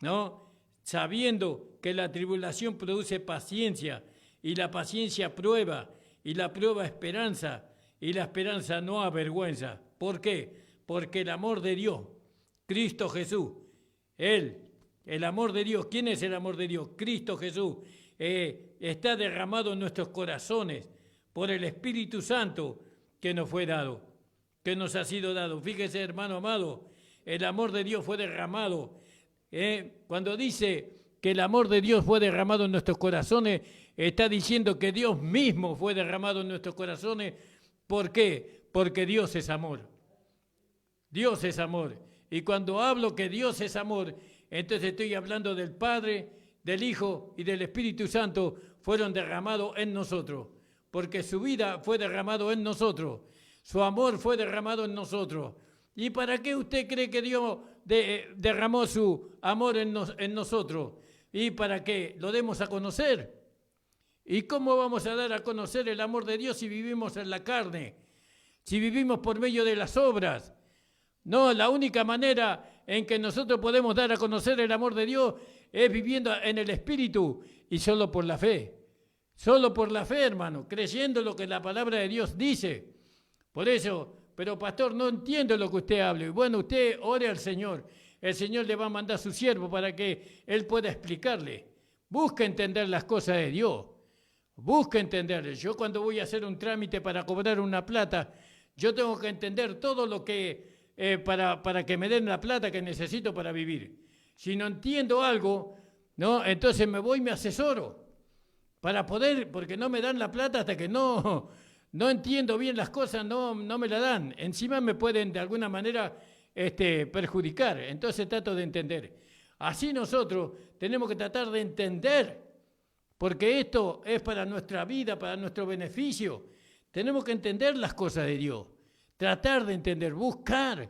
Speaker 2: ¿no?, sabiendo que la tribulación produce paciencia, y la paciencia prueba, y la prueba esperanza, y la esperanza no avergüenza. ¿Por qué? Porque el amor de Dios, Cristo Jesús, Él, el amor de Dios, ¿quién es el amor de Dios? Cristo Jesús, está derramado en nuestros corazones por el Espíritu Santo que nos fue dado, que nos ha sido dado. Fíjese, hermano amado, el amor de Dios fue derramado. Cuando dice que el amor de Dios fue derramado en nuestros corazones, está diciendo que Dios mismo fue derramado en nuestros corazones. ¿Por qué? Porque Dios es amor. Dios es amor. Y cuando hablo que Dios es amor, entonces estoy hablando del Padre, del Hijo y del Espíritu Santo fueron derramados en nosotros. Porque su vida fue derramado en nosotros. Su amor fue derramado en nosotros. ¿Y para qué usted cree que Dios derramó su amor en nosotros. ¿Y para qué? Lo demos a conocer. ¿Y cómo vamos a dar a conocer el amor de Dios si vivimos en la carne? Si vivimos por medio de las obras. No, la única manera en que nosotros podemos dar a conocer el amor de Dios es viviendo en el Espíritu y solo por la fe. Solo por la fe, hermano, creyendo lo que la palabra de Dios dice. Por eso, pero pastor, no entiendo lo que usted hable. Bueno, usted ore al Señor. El Señor le va a mandar a su siervo para que Él pueda explicarle. Busca entender las cosas de Dios. Busca entender. Yo cuando voy a hacer un trámite para cobrar una plata, yo tengo que entender todo lo que, para que me den la plata que necesito para vivir. Si no entiendo algo, ¿no? Entonces me voy y me asesoro para poder, porque no me dan la plata hasta que no entiendo bien las cosas, no me la dan. Encima me pueden de alguna manera perjudicar. Entonces trato de entender. Así nosotros tenemos que tratar de entender. Porque esto es para nuestra vida, para nuestro beneficio. Tenemos que entender las cosas de Dios, tratar de entender, buscar.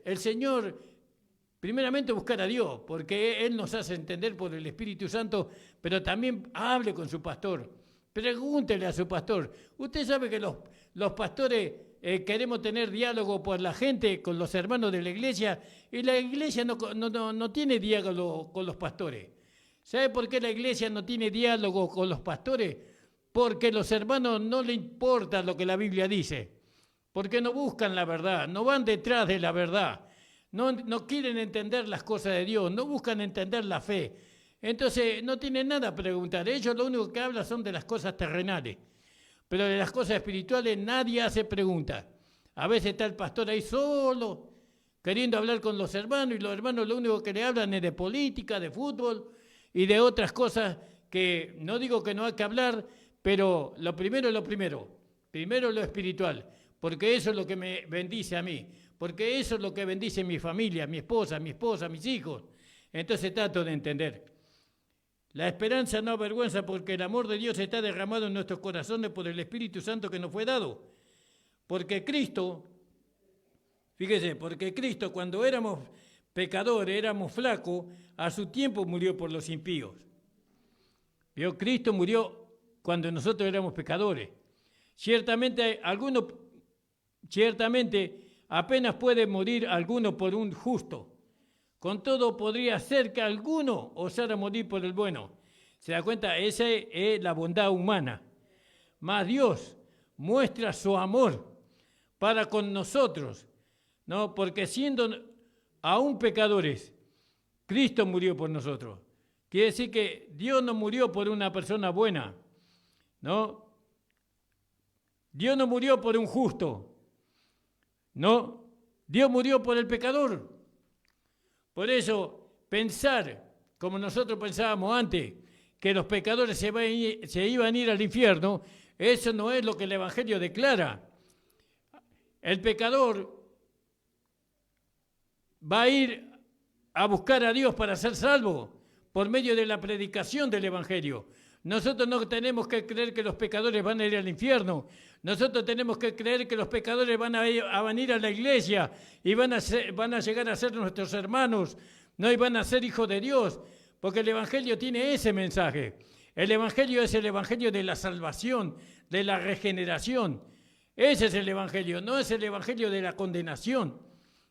Speaker 2: El Señor, primeramente buscar a Dios, porque Él nos hace entender por el Espíritu Santo, pero también hable con su pastor. Pregúntele a su pastor. Usted sabe que los pastores queremos tener diálogo por la gente, con los hermanos de la iglesia, y la iglesia no tiene diálogo con los pastores. ¿Sabe por qué la iglesia no tiene diálogo con los pastores? Porque los hermanos no les importa lo que la Biblia dice, porque no buscan la verdad, no van detrás de la verdad, no quieren entender las cosas de Dios, no buscan entender la fe. Entonces no tienen nada a preguntar, ellos lo único que hablan son de las cosas terrenales, pero de las cosas espirituales nadie hace preguntas. A veces está el pastor ahí solo, queriendo hablar con los hermanos, y los hermanos lo único que le hablan es de política, de fútbol, y de otras cosas que no digo que no hay que hablar, pero lo primero es lo primero lo espiritual, porque eso es lo que me bendice a mí, porque eso es lo que bendice mi familia, mi esposa, mis hijos. Entonces trato de entender. La esperanza no avergüenza, porque el amor de Dios está derramado en nuestros corazones por el Espíritu Santo que nos fue dado. Porque Cristo, fíjese, cuando éramos pecadores, éramos flacos, a su tiempo murió por los impíos. ¿Vio? Cristo murió cuando nosotros éramos pecadores. Ciertamente apenas puede morir alguno por un justo. Con todo podría ser que alguno osara morir por el bueno. ¿Se da cuenta? Esa es la bondad humana. Mas Dios muestra su amor para con nosotros, ¿no? Porque siendo aún pecadores, Cristo murió por nosotros. Quiere decir que Dios no murió por una persona buena, ¿no? Dios no murió por un justo, ¿no? Dios murió por el pecador. Por eso, pensar, como nosotros pensábamos antes, que los pecadores se iban a ir al infierno, eso no es lo que el Evangelio declara. El pecador va a ir a buscar a Dios para ser salvo por medio de la predicación del Evangelio. Nosotros no tenemos que creer que los pecadores van a ir al infierno. Nosotros tenemos que creer que los pecadores van a venir a la iglesia y van a llegar a ser nuestros hermanos, ¿no? Y van a ser hijos de Dios, porque el Evangelio tiene ese mensaje. El Evangelio es el Evangelio de la salvación, de la regeneración. Ese es el Evangelio, no es el Evangelio de la condenación.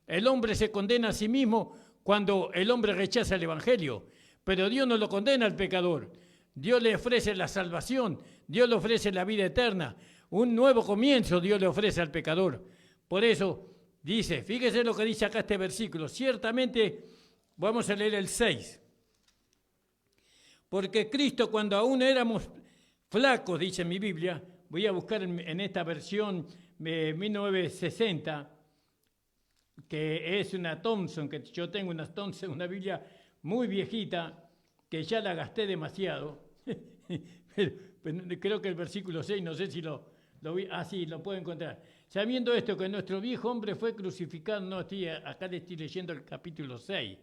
Speaker 2: El hombre se condena a sí mismo cuando el hombre rechaza el Evangelio, pero Dios no lo condena al pecador. Dios le ofrece la salvación, Dios le ofrece la vida eterna, un nuevo comienzo Dios le ofrece al pecador. Por eso dice, fíjese lo que dice acá este versículo, ciertamente, vamos a leer el 6. Porque Cristo, cuando aún éramos flacos, dice mi Biblia, voy a buscar en esta versión 1960, que es una Thompson, que yo tengo una Thompson, una Biblia muy viejita, que ya la gasté demasiado. Pero creo que el versículo 6, no sé si lo vi, sí, lo puedo encontrar. Sabiendo esto, que nuestro viejo hombre fue crucificado, acá le estoy leyendo el capítulo 6.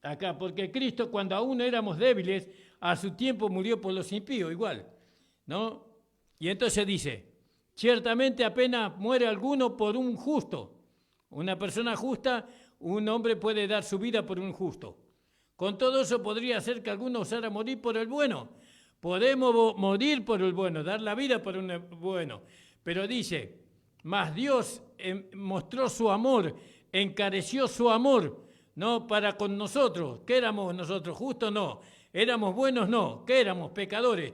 Speaker 2: Acá, porque Cristo, cuando aún éramos débiles, a su tiempo murió por los impíos, igual, ¿no? Y entonces dice, ciertamente apenas muere alguno por un justo, Una persona justa, un hombre puede dar su vida por un justo. Con todo eso podría ser que alguno osara morir por el bueno. Podemos morir por el bueno, dar la vida por un bueno. Pero dice, mas Dios mostró su amor, encareció su amor, ¿no? Para con nosotros. ¿Qué éramos nosotros? ¿Justos? No. ¿Éramos buenos? No. ¿Qué éramos? Pecadores.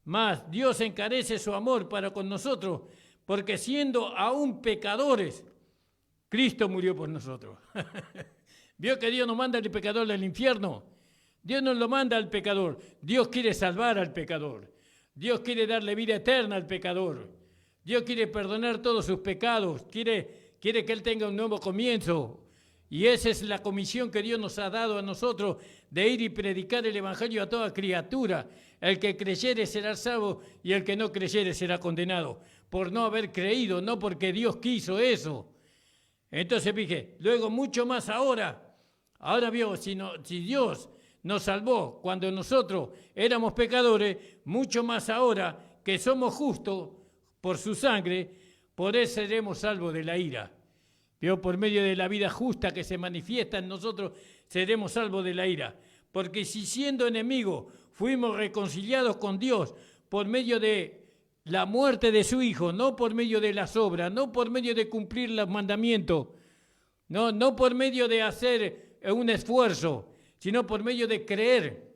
Speaker 2: Mas Dios encarece su amor para con nosotros, porque siendo aún pecadores, Cristo murió por nosotros. ¿Vio que Dios no manda al pecador al infierno? Dios no lo manda al pecador. Dios quiere salvar al pecador. Dios quiere darle vida eterna al pecador. Dios quiere perdonar todos sus pecados. Quiere que Él tenga un nuevo comienzo. Y esa es la comisión que Dios nos ha dado a nosotros, de ir y predicar el Evangelio a toda criatura. El que creyere será salvo y el que no creyere será condenado. Por no haber creído, no porque Dios quiso eso. Entonces dije, luego mucho más ahora vio, si Dios nos salvó cuando nosotros éramos pecadores, mucho más ahora que somos justos por su sangre, por eso seremos salvos de la ira. Vio, por medio de la vida justa que se manifiesta en nosotros, seremos salvos de la ira. Porque si siendo enemigos fuimos reconciliados con Dios por medio de la muerte de su Hijo, no por medio de las obras, no por medio de cumplir los mandamientos, no por medio de hacer un esfuerzo, sino por medio de creer.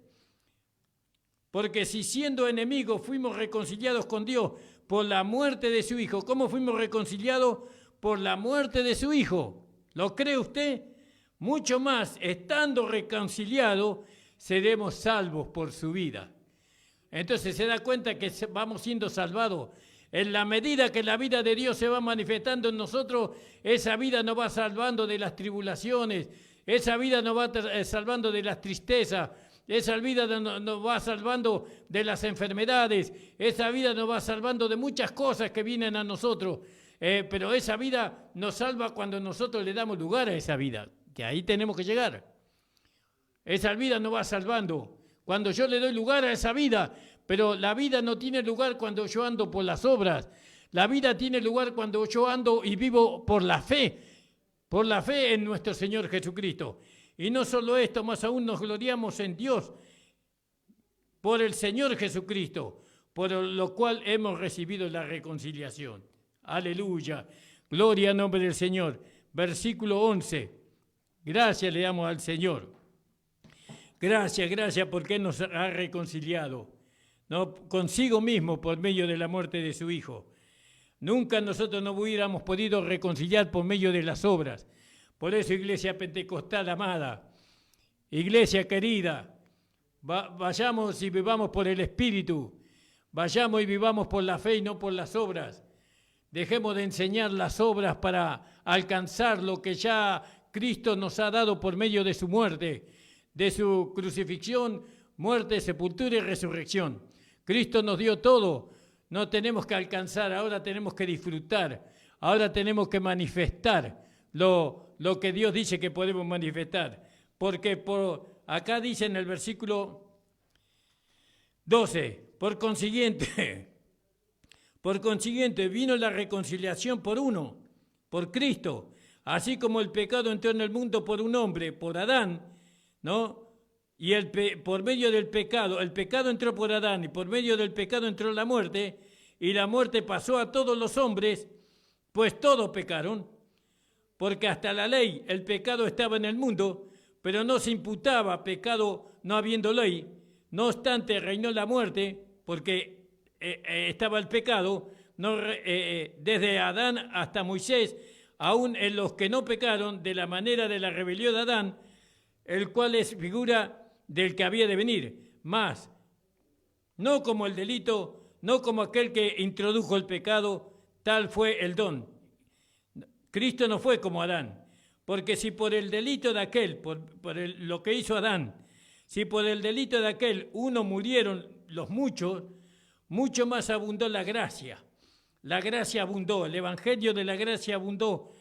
Speaker 2: Porque si siendo enemigos fuimos reconciliados con Dios por la muerte de su Hijo, ¿cómo fuimos reconciliados? Por la muerte de su Hijo. ¿Lo cree usted? Mucho más, estando reconciliados, seremos salvos por su vida. Entonces se da cuenta que vamos siendo salvados. En la medida que la vida de Dios se va manifestando en nosotros, esa vida nos va salvando de las tribulaciones, esa vida nos va salvando de las tristezas, esa vida nos va salvando de las enfermedades, esa vida nos va salvando de muchas cosas que vienen a nosotros. Pero esa vida nos salva cuando nosotros le damos lugar a esa vida, que ahí tenemos que llegar. Esa vida nos va salvando cuando yo le doy lugar a esa vida, pero la vida no tiene lugar cuando yo ando por las obras. La vida tiene lugar cuando yo ando y vivo por la fe en nuestro Señor Jesucristo. Y no solo esto, más aún nos gloriamos en Dios por el Señor Jesucristo, por lo cual hemos recibido la reconciliación. Aleluya, gloria al nombre del Señor. Versículo 11, gracias le damos al Señor. Gracias porque Él nos ha reconciliado, ¿no? Consigo mismo por medio de la muerte de su Hijo. Nunca nosotros no hubiéramos podido reconciliar por medio de las obras. Por eso, iglesia pentecostal amada, iglesia querida, vayamos y vivamos por el Espíritu, vayamos y vivamos por la fe y no por las obras. Dejemos de enseñar las obras para alcanzar lo que ya Cristo nos ha dado por medio de su muerte, de su crucifixión, muerte, sepultura y resurrección. Cristo nos dio todo, no tenemos que alcanzar, ahora tenemos que disfrutar, ahora tenemos que manifestar lo que Dios dice que podemos manifestar. Porque acá dice en el versículo 12, por consiguiente, vino la reconciliación por uno, por Cristo, así como el pecado entró en el mundo por un hombre, por Adán, ¿no? Y por medio del pecado, el pecado entró por Adán, y por medio del pecado entró la muerte, y la muerte pasó a todos los hombres, pues todos pecaron, porque hasta la ley el pecado estaba en el mundo, pero no se imputaba pecado no habiendo ley. No obstante, reinó la muerte, porque estaba el pecado, desde Adán hasta Moisés, aún en los que no pecaron de la manera de la rebelión de Adán, el cual es figura del que había de venir, mas no como el delito, no como aquel que introdujo el pecado, tal fue el don. Cristo no fue como Adán, porque si por el delito de aquel, lo que hizo Adán, si por el delito de aquel uno murieron los muchos, mucho más abundó la gracia. La gracia abundó, el evangelio de la gracia abundó,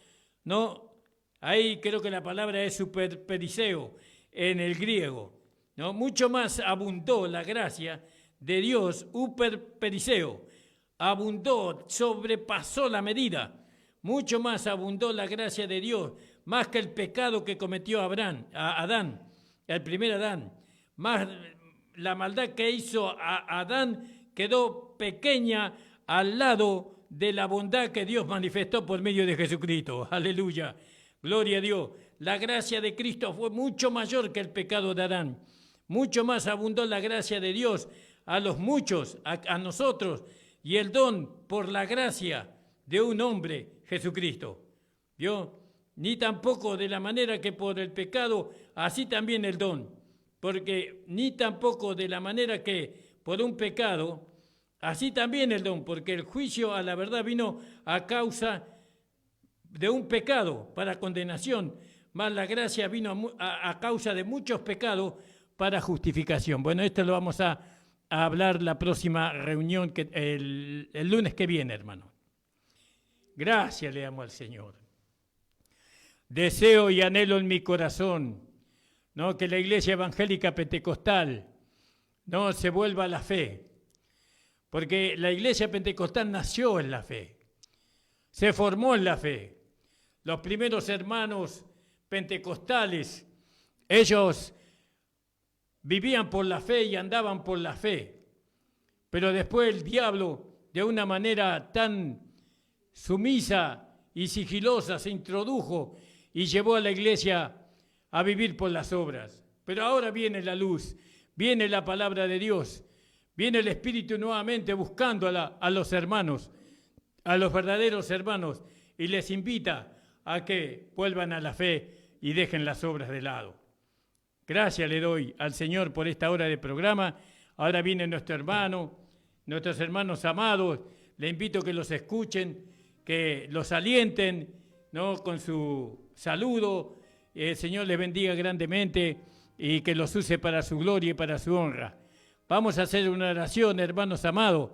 Speaker 2: ¿no? Ahí creo que la palabra es superperiseo en el griego, ¿no? Mucho más abundó la gracia de Dios, superperiseo, abundó, sobrepasó la medida. mucho más abundó la gracia de Dios, más que el pecado que cometió Adán, el primer Adán. Más la maldad que hizo a Adán quedó pequeña al lado de la bondad que Dios manifestó por medio de Jesucristo. Aleluya. Gloria a Dios. La gracia de Cristo fue mucho mayor que el pecado de Adán. Mucho más abundó la gracia de Dios a los muchos, a nosotros, y el don por la gracia de un hombre, Jesucristo. ¿Vio? Ni tampoco de la manera que por el pecado, así también el don. Porque ni tampoco de la manera que por un pecado, así también el don, porque el juicio a la verdad vino a causa de un pecado para condenación, mas la gracia vino a causa de muchos pecados para justificación. Bueno, esto lo vamos a hablar la próxima reunión, el lunes que viene, hermano. Gracias le amo al Señor. Deseo y anhelo en mi corazón, ¿no?, que la iglesia evangélica pentecostal no se vuelva a la fe, porque la iglesia pentecostal nació en la fe, se formó en la fe. Los primeros hermanos pentecostales, ellos vivían por la fe y andaban por la fe, pero después el diablo, de una manera tan sumisa y sigilosa, se introdujo y llevó a la iglesia a vivir por las obras. Pero ahora viene la luz, viene la palabra de Dios, viene el Espíritu nuevamente buscando a los hermanos, a los verdaderos hermanos, y les invita a que vuelvan a la fe y dejen las obras de lado. Gracias le doy al Señor por esta hora de programa. Ahora viene nuestros hermanos amados. Le invito a que los escuchen, que los alienten, ¿no?, con su saludo. El Señor les bendiga grandemente y que los use para su gloria y para su honra. Vamos a hacer una oración, hermanos amados,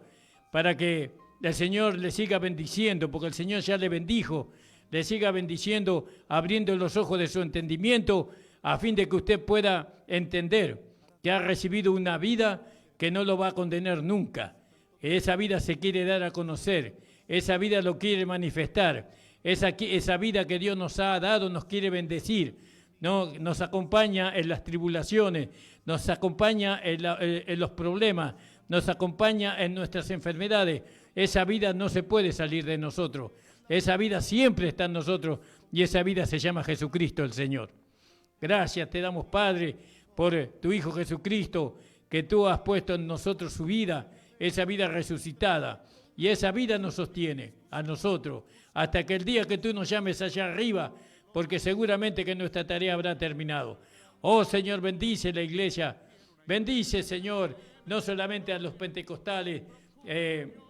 Speaker 2: para que el Señor les siga bendiciendo, porque el Señor ya le bendijo, le siga bendiciendo, abriendo los ojos de su entendimiento, a fin de que usted pueda entender que ha recibido una vida que no lo va a condenar nunca. Esa vida se quiere dar a conocer, esa vida lo quiere manifestar, esa vida que Dios nos ha dado nos quiere bendecir, ¿no? Nos acompaña en las tribulaciones, nos acompaña en los problemas, nos acompaña en nuestras enfermedades. Esa vida no se puede salir de nosotros, esa vida siempre está en nosotros y esa vida se llama Jesucristo el Señor. Gracias te damos, Padre, por tu Hijo Jesucristo, que tú has puesto en nosotros su vida, esa vida resucitada, y esa vida nos sostiene a nosotros hasta que el día que tú nos llames allá arriba, porque seguramente que nuestra tarea habrá terminado. Oh Señor, bendice la iglesia, bendice, Señor, no solamente a los pentecostales,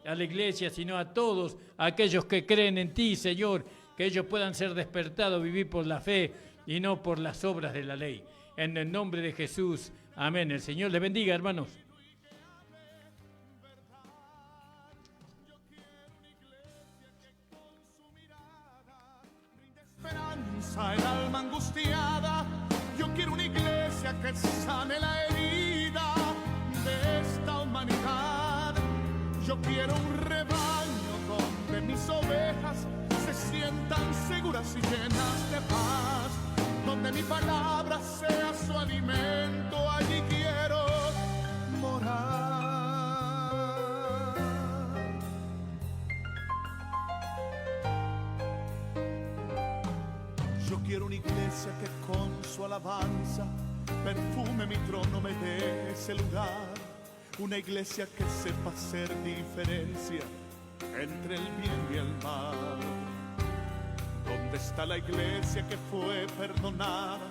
Speaker 2: a la iglesia, sino a todos aquellos que creen en ti, Señor, que ellos puedan ser despertados, vivir por la fe y no por las obras de la ley. En el nombre de Jesús, amén. El Señor les bendiga, hermanos.
Speaker 1: Esperanza, el alma angustiada. Yo quiero una iglesia que sane la herida de esta humanidad. Yo quiero un rebaño donde mis ovejas se sientan seguras y llenas de paz, donde mi palabra sea su alimento. Allí quiero morar. Yo quiero una iglesia que con su alabanza perfume mi trono, me dé ese lugar. Una iglesia que sepa hacer diferencia entre el bien y el mal. ¿Dónde está la iglesia que fue perdonada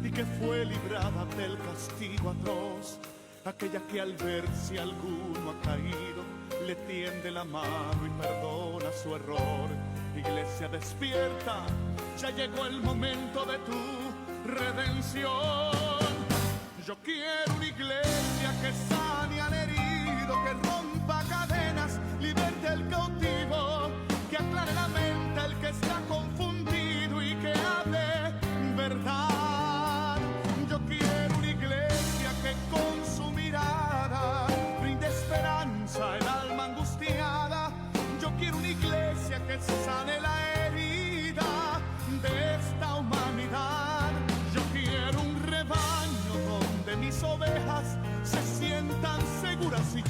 Speaker 1: y que fue librada del castigo atroz? Aquella que al ver si alguno ha caído le tiende la mano y perdona su error. Iglesia despierta, ya llegó el momento de tu redención. Yo quiero una iglesia que sane al herido, que rompa cadenas, liberte al cautivo, que aclare la mente al que está confundido y que hable verdad. Yo quiero una iglesia que con su mirada brinde esperanza al alma angustiada. Yo quiero una iglesia que sane la herida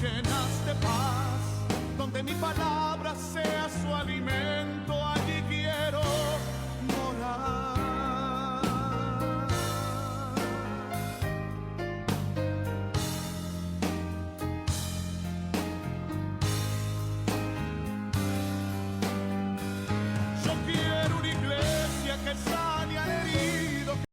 Speaker 1: llenas de paz.